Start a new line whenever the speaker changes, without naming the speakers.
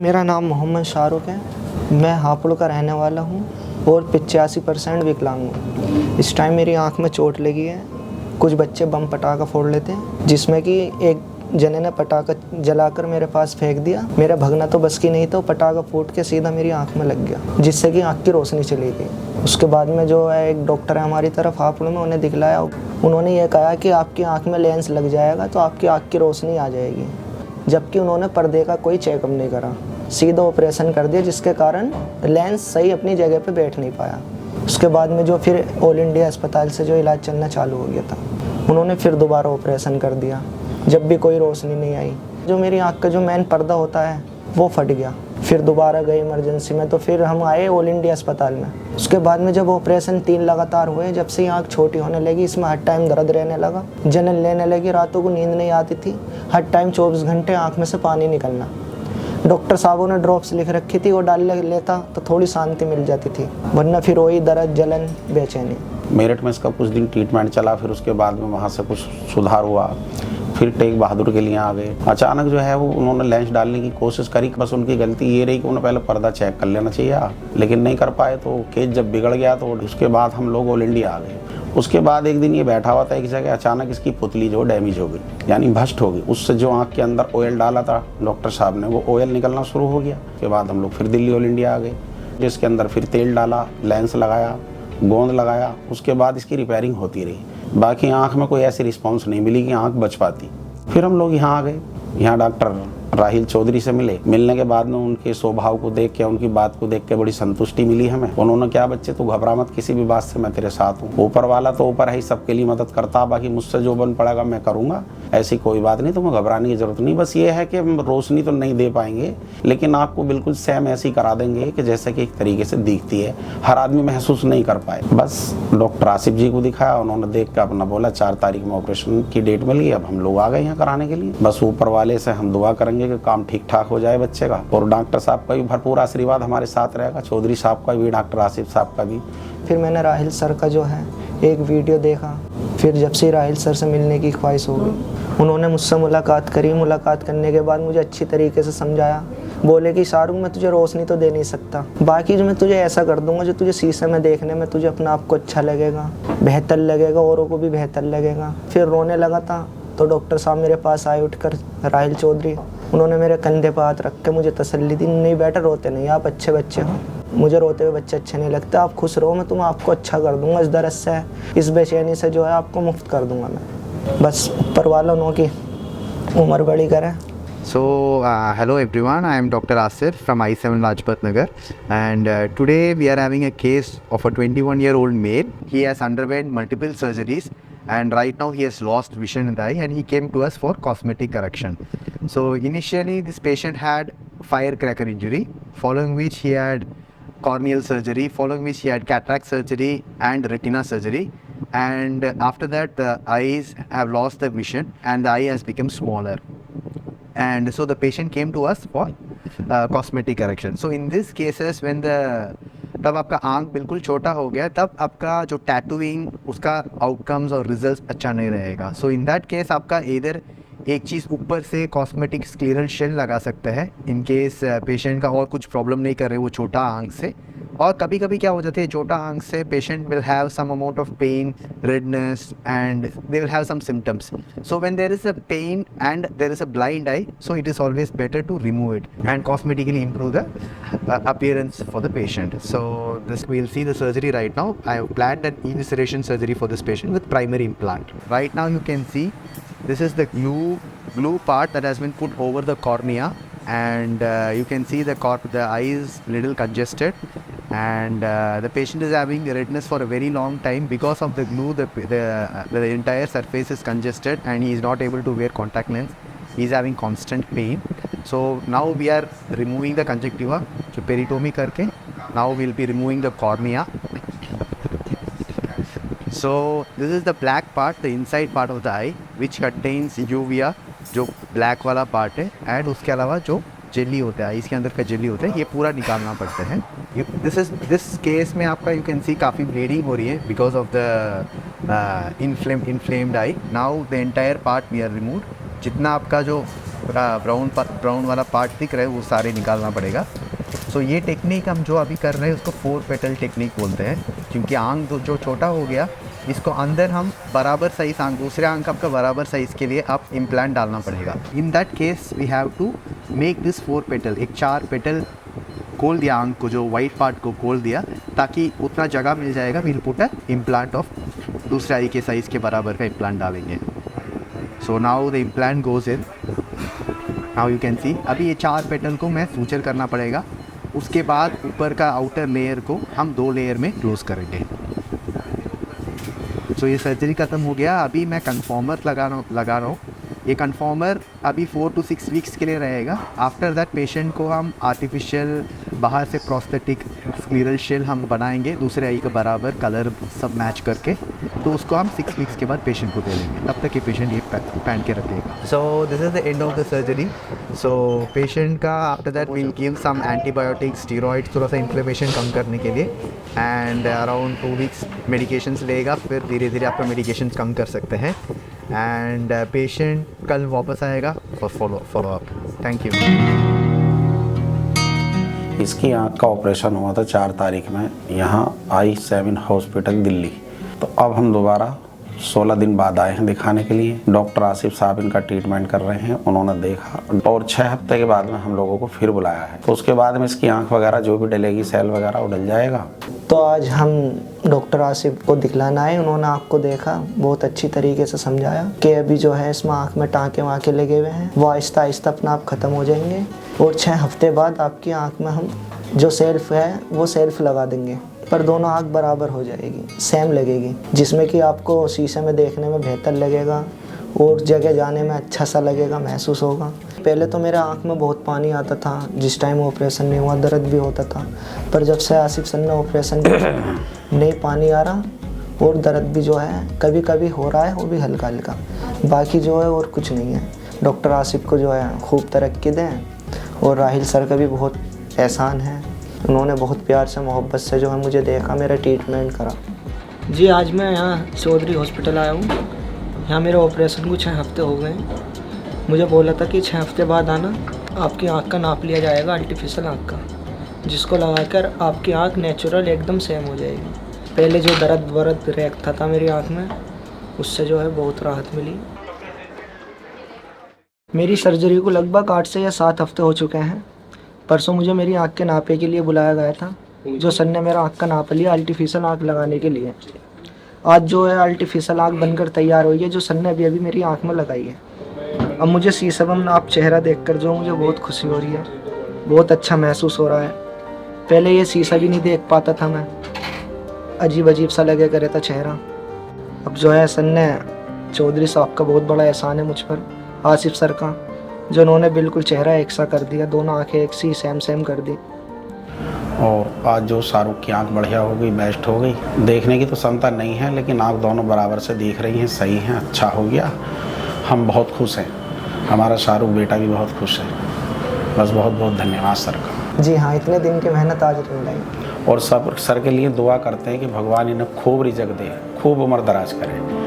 मेरा नाम मोहम्मद शाहरुख है। मैं हापुड़ का रहने वाला हूँ और 85% विकलांग हूँ। इस टाइम मेरी आंख में चोट लगी है। कुछ बच्चे बम पटाखा फोड़ लेते हैं, जिसमें कि एक जने ने पटाखा जलाकर मेरे पास फेंक दिया। मेरा भगना तो बस की नहीं, तो पटाखा फूट के सीधा मेरी आंख में लग गया, जिससे कि आंख की रोशनी चली गई। उसके बाद में जो है एक डॉक्टर है हमारी तरफ हापुड़ में, उन्हें दिखलाया। उन्होंने ये कहा कि आपकी आंख में लेंस लग जाएगा तो आपकी आंख की रोशनी आ जाएगी, जबकि उन्होंने पर्दे का कोई चेकअप नहीं करा, सीधा ऑपरेशन कर दिया, जिसके कारण लेंस सही अपनी जगह पे बैठ नहीं पाया। उसके बाद में जो फिर ऑल इंडिया अस्पताल से जो इलाज चलना चालू हो गया था, उन्होंने फिर दोबारा ऑपरेशन कर दिया, जब भी कोई रोशनी नहीं आई। जो मेरी आँख का जो मेन पर्दा होता है वो फट गया। फिर दोबारा गए इमरजेंसी में, तो फिर हम आए ऑल इंडिया अस्पताल में। उसके बाद में जब ऑपरेशन 3 लगातार हुए, जब से आँख छोटी होने लगी, इसमें हर टाइम दर्द रहने लगा, जलन लेने लगी, रातों को नींद नहीं आती थी, हर टाइम 24 घंटे आँख में से पानी निकलना। डॉक्टर साहबों ने ड्रॉप्स लिख रखी थी, वो डाल लेता तो थोड़ी शांति मिल जाती थी, वरना फिर वही दर्द, जलन, बेचैनी।
मेरठ में इसका कुछ दिन ट्रीटमेंट चला, फिर उसके बाद में वहाँ से कुछ सुधार हुआ। फिर टेक बहादुर के लिए आ गए। अचानक जो है वो उन्होंने लेंस डालने की कोशिश करी, बस उनकी गलती ये रही कि उन्हें पहले पर्दा चेक कर लेना चाहिए, लेकिन नहीं कर पाए। तो केस जब बिगड़ गया तो उसके बाद हम लोग ऑल इंडिया आ गए। उसके बाद एक दिन ये बैठा हुआ था एक जगह, अचानक इसकी पुतली जो डैमेज हो गई, यानी भ्रष्ट हो गई। उससे जो आँख के अंदर ऑयल डाला था डॉक्टर साहब ने, वो ऑयल निकलना शुरू हो गया। उसके बाद हम लोग फिर दिल्ली ऑल इंडिया आ गए, जिसके अंदर फिर तेल डाला, लेंस लगाया, गोंद लगाया। उसके बाद इसकी रिपेयरिंग होती रही। बाकी आँख में कोई ऐसी रिस्पॉन्स नहीं मिली कि आँख बच पाती। फिर हम लोग यहाँ आ गए। यहाँ डॉक्टर राहिल चौधरी से मिले। मिलने के बाद में उनके स्वभाव को देख के, उनकी बात को देख के बड़ी संतुष्टि मिली हमें। उन्होंने क्या, बच्चे तू घबरा मत, किसी भी बात से मैं तेरे साथ हूँ। ऊपर वाला तो ऊपर है ही, सबके लिए मदद करता, बाकी मुझसे जो बन पड़ेगा मैं करूँगा, ऐसी कोई बात नहीं, तुम्हें घबराने की जरूरत नहीं। बस ये है कि हम रोशनी तो नहीं दे पाएंगे, लेकिन आपको बिल्कुल सेम ऐसी करा देंगे कि जैसे कि एक तरीके से दिखती है, हर आदमी महसूस नहीं कर पाए। बस डॉक्टर आसिफ जी को दिखाया, उन्होंने देख कर अपना बोला 4 तारीख में ऑपरेशन की डेट मिल गई। अब हम लोग आ गए यहाँ कराने के लिए। बस ऊपर वाले से हम दुआ करेंगे कि काम ठीक ठाक हो जाए बच्चे का, और डॉक्टर साहब का भी भरपूर आशीर्वाद हमारे साथ रहेगा, चौधरी साहब का भी, डॉक्टर आसिफ साहब का भी।
फिर मैंने राहिल सर का जो है एक वीडियो देखा। फिर जब से राहिल सर से मिलने की ख्वाहिश हो गई, उन्होंने मुझसे मुलाकात करी। मुलाकात करने के बाद मुझे अच्छी तरीके से समझाया। बोले कि शाहरुख, मैं तुझे रोशनी तो दे नहीं सकता, बाकी जो मैं तुझे ऐसा कर दूंगा जो तुझे शीशे में देखने में तुझे अपने आप को अच्छा लगेगा, बेहतर लगेगा, औरों को भी बेहतर लगेगा। फिर रोने लगा था, तो डॉक्टर साहब मेरे पास आए उठकर, राहिल चौधरी। उन्होंने मेरे कंधे पर हाथ रख के मुझे तसल्ली दी, नहीं बेटा रोते नहीं, आप अच्छे बच्चे हो, मुझे रोते हुए बच्चे अच्छे नहीं लगते, आप खुश रहो, मैं तुम्हें आपको अच्छा कर दूंगा, इस दर्द से, इस बेचैनी से जो है आपको मुक्त कर दूंगा मैं। बस ऊपर वालों ने की उम्र बड़ी करे।
So, hello everyone, I am Dr. Asif from I7 Lajpat Nagar, and today we are having a case of a 21-year-old male. He has underwent multiple surgeries and right now he has lost vision in the eye, and he came to us for cosmetic correction. So initially this patient had firecracker injury, following which he had corneal surgery, following which he had cataract surgery and retina surgery, and after that the eyes have lost the vision and the eye has become smaller. And so the patient came to us for cosmetic correction. So in these cases when तब आपका आँख बिल्कुल छोटा हो गया, तब आपका जो टैटूइंग उसका आउटकम्स और रिजल्ट्स अच्छा नहीं रहेगा। सो इन दैट केस आपका इधर एक चीज़ ऊपर से कॉस्मेटिक क्लियरेंस शेल लगा सकता है, इन केस पेशेंट का और कुछ प्रॉब्लम नहीं कर रहे वो छोटा आँख से। और कभी कभी क्या हो जाता है, छोटा आँख से patient will have some amount of pain, redness and they will have some symptoms. So when there is a pain and there is a blind eye, so it is always better to remove it and cosmetically improve the appearance for the patient. So this we'll see the surgery right now. I have planned an evisceration surgery for this patient with primary implant. Right now you can see this is the glue part that has been put over the cornea, and you can see the eye is little congested, and the patient is having redness for a very long time because of the glue. The entire surface is congested and he is not able to wear contact lens. He is having constant pain. So now we are removing the conjunctiva, so peritomy करके now we'll be removing the cornea. So this is the black part, the inside part of the eye, which contains uvea, जो black वाला part है, and उसके अलावा जो jelly होता है, इसके अंदर का जेली होता है, ये पूरा निकालना पड़ता है। दिस केस में आपका यू कैन सी काफ़ी ब्लीडिंग हो रही है because of the inflamed eye. Now the entire part we are removed. जितना आपका जो ब्राउन वाला पार्ट दिख रहा है वो सारे निकालना पड़ेगा। सो ये टेक्निक हम जो अभी कर रहे हैं उसको 4 पेटल टेक्निक बोलते हैं, क्योंकि आंख जो छोटा हो गया इसको अंदर हम बराबर साइज़ आंख, दूसरे आंख आपका बराबर साइज़ के लिए आप इम्प्लांट डालना पड़ेगा। In that case we have to make this 4 petal, एक 4 पेटल खोल दिया आंख को, जो वाइट पार्ट को खोल दिया ताकि उतना जगह मिल जाएगा। Will put a implant of दूसरे आई के साइज़ के बराबर का इम्प्लांट डालेंगे। So now the implant goes in, now you can see. अभी ये 4 पेटल को मैं सूचर करना पड़ेगा, उसके बाद ऊपर का आउटर लेयर को हम 2 लेयर में क्लोज करेंगे। सो ये सर्जरी ख़त्म हो गया। अभी मैं कन्फॉर्मर लगा रहा हूँ। ये कन्फॉर्मर अभी 4 to 6 वीक्स के लिए रहेगा। आफ्टर दैट पेशेंट को हम आर्टिफिशियल बाहर से प्रोस्थेटिक स्क्लीरल शेल हम बनाएंगे दूसरे आई का बराबर कलर सब मैच करके, तो उसको हम 6 वीक्स के बाद पेशेंट को दे देंगे। तब तक ये पेशेंट ये पहन के रखेगा। So this is the end of the surgery. So patient का after that will give some antibiotics, steroids, थोड़ा सा इन्फ्लेमेशन कम करने के लिए, एंड अराउंड 2 वीक्स मेडिकेशंस लेगा। फिर धीरे धीरे आपका मेडिकेशंस कम कर सकते हैं, एंड पेशेंट कल वापस आएगा for follow up. Thank you.
इसकी आँख का ऑपरेशन हुआ था 4 तारीख में यहाँ I7 हॉस्पिटल दिल्ली। तो अब हम दोबारा 16 दिन बाद आए हैं दिखाने के लिए। डॉक्टर आसिफ साहब इनका ट्रीटमेंट कर रहे हैं, उन्होंने देखा और 6 हफ्ते के बाद में हम लोगों को फिर बुलाया है। तो उसके बाद में इसकी आँख वगैरह जो भी डलेगी, सेल वगैरह वो डल जाएगा।
तो आज हम डॉक्टर आसिफ को दिखलाना आए। उन्होंने आँख को देखा, बहुत अच्छी तरीके से समझाया कि अभी जो है इसमें आँख में टाँके वाँके लगे हुए हैं, वो आहिस्ता आहिस्ता अपना आप ख़त्म हो जाएंगे और 6 हफ्ते बाद आपकी आँख में हम जो सेल्फ है वो सेल्फ लगा देंगे, पर दोनों आँख बराबर हो जाएगी, सेम लगेगी, जिसमें कि आपको शीशे में देखने में बेहतर लगेगा और जगह जाने में अच्छा सा लगेगा, महसूस होगा। पहले तो मेरे आँख में बहुत पानी आता था, जिस टाइम ऑपरेशन नहीं हुआ दर्द भी होता था, पर जब से आसिफ सर ने ऑपरेशन किया नहीं पानी आ रहा और दर्द भी जो है कभी कभी हो रहा है, वो भी हल्का हल्का, बाकी जो है और कुछ नहीं है। डॉक्टर आसिफ को जो है खूब तरक्की दें, और राहिल सर का भी बहुत एहसान है, उन्होंने बहुत प्यार से मोहब्बत से जो है मुझे देखा, मेरा ट्रीटमेंट करा।
जी आज मैं यहाँ चौधरी हॉस्पिटल आया हूँ। यहाँ मेरे ऑपरेशन को 6 हफ्ते हो गए। मुझे बोला था कि 6 हफ्ते बाद आना, आपकी आँख का नाप लिया जाएगा, आर्टिफिशियल आँख का, जिसको लगाकर आपकी आँख नेचुरल एकदम सेम हो जाएगी। पहले जो दर्द वर्द रहता था मेरी आँख में, उससे जो है बहुत राहत मिली। मेरी सर्जरी को लगभग 8 से या 7 हफ्ते हो चुके हैं। परसों मुझे मेरी आँख के नापे के लिए बुलाया गया था, जो सर ने मेरा आँख का नाप लिया आर्टिफिशियल आँख लगाने के लिए। आज जो है आर्टिफिशियल आँख बनकर तैयार हुई है, जो सर ने अभी अभी मेरी आँख में लगाई है। अब मुझे शीशे में आप चेहरा देखकर जो मुझे बहुत खुशी हो रही है, बहुत अच्छा महसूस हो रहा है। पहले ये शीशा भी नहीं देख पाता था मैं, अजीब अजीब सा लगे करे था चेहरा। अब जो है सर ने, चौधरी साहब का बहुत बड़ा एहसान है मुझ पर, आसिफ सर का, जो उन्होंने बिल्कुल चेहरा एक सा कर दिया, दोनों आँखें एक सी सेम कर दी।
और आज जो शाहरुख की आँख बढ़िया हो गई, बेस्ट हो गई। देखने की तो क्षमता नहीं है, लेकिन आँख दोनों बराबर से दिख रही हैं, सही हैं, अच्छा हो गया। हम बहुत खुश हैं, हमारा शाहरुख बेटा भी बहुत खुश है। बस बहुत बहुत धन्यवाद सर का।
जी हाँ, इतने दिन की मेहनत आज रंग लाई।
और सब सर के लिए दुआ करते हैं कि भगवान इन्हें खूब रिज़्क दे, खूब उम्र दराज करे।